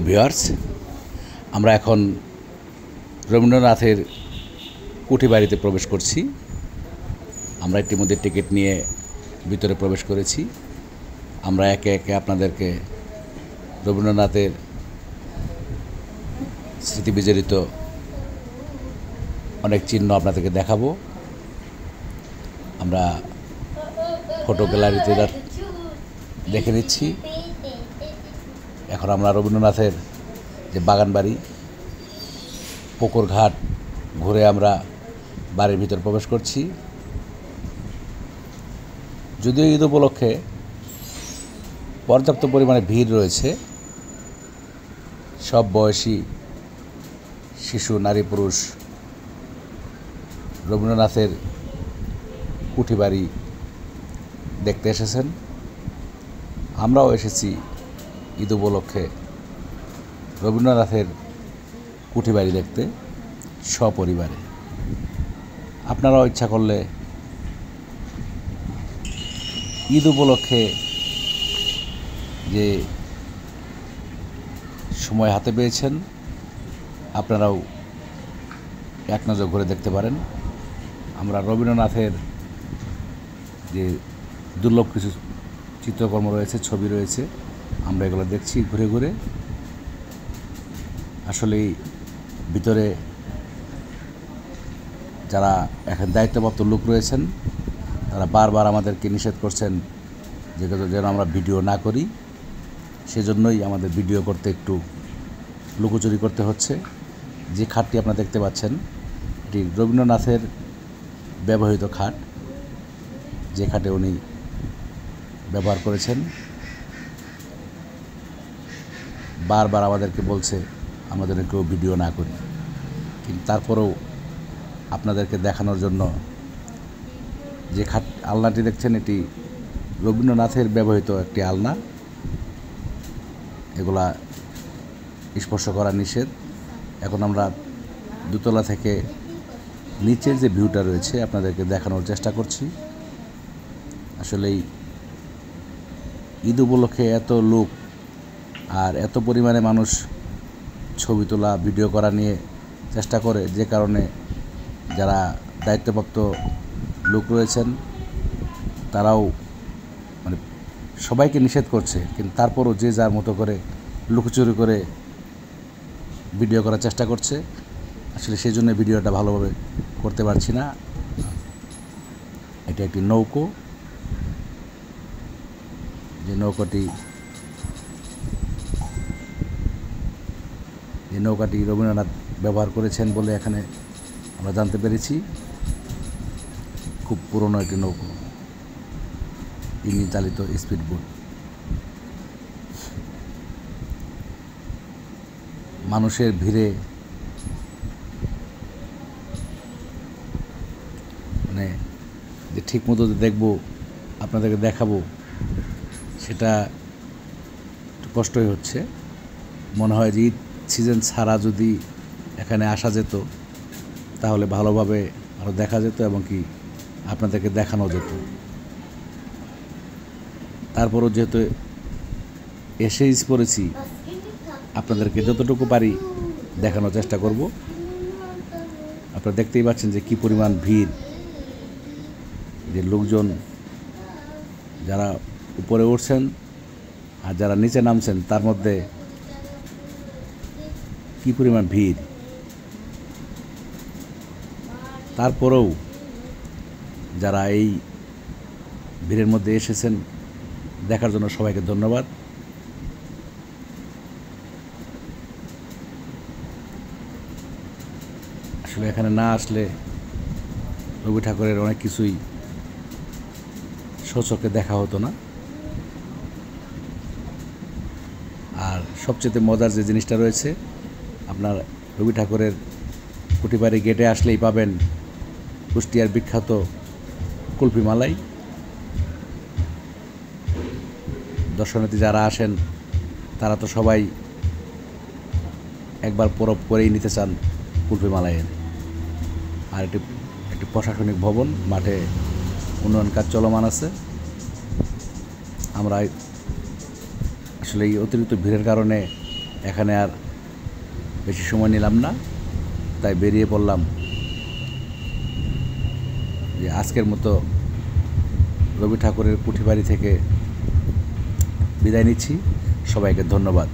Viewers, আমরা এখন রবীন্দ্রনাথের কুঠি বাড়িতে প্রবেশ করছি। আমরা ইতিমধ্যে টিকিট নিয়ে ভিতরে প্রবেশ করেছি। আমরা একে একে আপনাদেরকে রবীন্দ্রনাথের স্মৃতি বিজড়িত অনেক চিহ্ন আপনাদেরকে দেখাবো। আমরা ফটো গ্যালারিতে দেখে নিচ্ছি। এখন আমরা রবীন্দ্রনাথের যে বাগান বাড়ি, পুকুর ঘাট ঘুরে আমরা বাড়ির ভিতর প্রবেশ করছি। যদিও ঈদ উপলক্ষে পর্যাপ্ত পরিমাণে ভিড় রয়েছে, সব বয়সী শিশু, নারী, পুরুষ রবীন্দ্রনাথের কুঠি বাড়ি দেখতে এসেছেন। আমরাও এসেছি ঈদ উপলক্ষে রবীন্দ্রনাথের কুঠি বাড়ি দেখতে সপরিবারে। আপনারাও ইচ্ছা করলে ঈদ উপলক্ষে যে সময় হাতে পেয়েছেন, আপনারাও এক নজর ঘুরে দেখতে পারেন। আমরা রবীন্দ্রনাথের যে দুর্লভ কিছু চিত্রকর্ম রয়েছে, ছবি রয়েছে, আমরা এগুলো দেখছি ঘুরে ঘুরে। আসলেই ভিতরে যারা এখন দায়িত্বপ্রাপ্ত লোক রয়েছেন, তারা বারবার আমাদেরকে নিষেধ করছেন যে যেন আমরা ভিডিও না করি। সেজন্যই আমাদের ভিডিও করতে একটু লুকোচুরি করতে হচ্ছে। যে খাটটি আপনারা দেখতে পাচ্ছেন, এটি রবীন্দ্রনাথের ব্যবহৃত খাট, যে খাটে উনি ব্যবহার করেছেন। বারবার আমাদেরকে বলছে আমাদের কেউ ভিডিও না করি, কিন্তু তারপরেও আপনাদেরকে দেখানোর জন্য যে আলনাটি দেখছেন, এটি রবীন্দ্রনাথের ব্যবহৃত একটি আলনা। এগুলা স্পর্শ করা নিষেধ। এখন আমরা দোতলা থেকে নিচের যে ভিউটা রয়েছে আপনাদেরকে দেখানোর চেষ্টা করছি। আসলেই ঈদ উপলক্ষে এত লোক আর এত পরিমাণে মানুষ ছবি তোলা, ভিডিও করা নিয়ে চেষ্টা করে, যে কারণে যারা দায়িত্বপ্রাপ্ত লোক রয়েছেন তারাও সবাইকে নিষেধ করছে, কিন্তু তারপরও যে যার মতো করে লুকোচুরি করে ভিডিও করার চেষ্টা করছে। আসলে সেই জন্য ভিডিওটা ভালোভাবে করতে পারছি না। এটা একটি নৌকো, যে নৌকাটি রবীন্দ্রনাথ ব্যবহার করেছেন বলে এখানে আমরা জানতে পেরেছি। খুব পুরনো একটি নৌকো, ইঞ্জিন চালিত স্পিড বোট। মানুষের ভিড়ে যে ঠিক মতো দেখবো, আপনাদেরকে দেখাবো, সেটা একটু কষ্টই হচ্ছে। মনে হয় যে ঈদ সিজন ছাড়া যদি এখানে আসা যেত, তাহলে ভালোভাবে আরও দেখা যেত এবং কি আপনাদেরকে দেখানো যেত। তারপরও যেহেতু এসেই পড়েছি, আপনাদেরকে যতটুকু পারি দেখানোর চেষ্টা করব। আপনারা দেখতেই পাচ্ছেন যে কী পরিমাণ ভিড়, যে লোকজন যারা উপরে উঠছেন আর যারা নিচে নামছেন, তার মধ্যে কী পরিমাণ ভিড়। তারপরেও যারা এই ভিড়ের মধ্যে এসেছেন দেখার জন্য সবাইকে ধন্যবাদ। আসলে এখানে না আসলে রবি ঠাকুরের অনেক কিছুই সচক্ষে দেখা হতো না। আর সবচেয়ে মজার যে জিনিসটা রয়েছে, আপনার রবি ঠাকুরের কুঠি বাড়ি গেটে আসলেই পাবেন কুষ্টিয়ার বিখ্যাত কুলফি মালাই। দর্শনার্থী যারা আসেন তারা তো সবাই একবার পরব করেই নিতে চান কুলফি মালাইয়ের। আর একটি প্রশাসনিক ভবন, মাঠে উন্নয়ন কাজ চলমান আছে। আমরা আসলে এই অতিরিক্ত ভিড়ের কারণে এখানে আর বেশি সময় নিলাম না, তাই বেরিয়ে পড়লাম যে আজকের মতো রবি ঠাকুরের কুঠিবাড়ি থেকে বিদায় নিচ্ছি। সবাইকে ধন্যবাদ।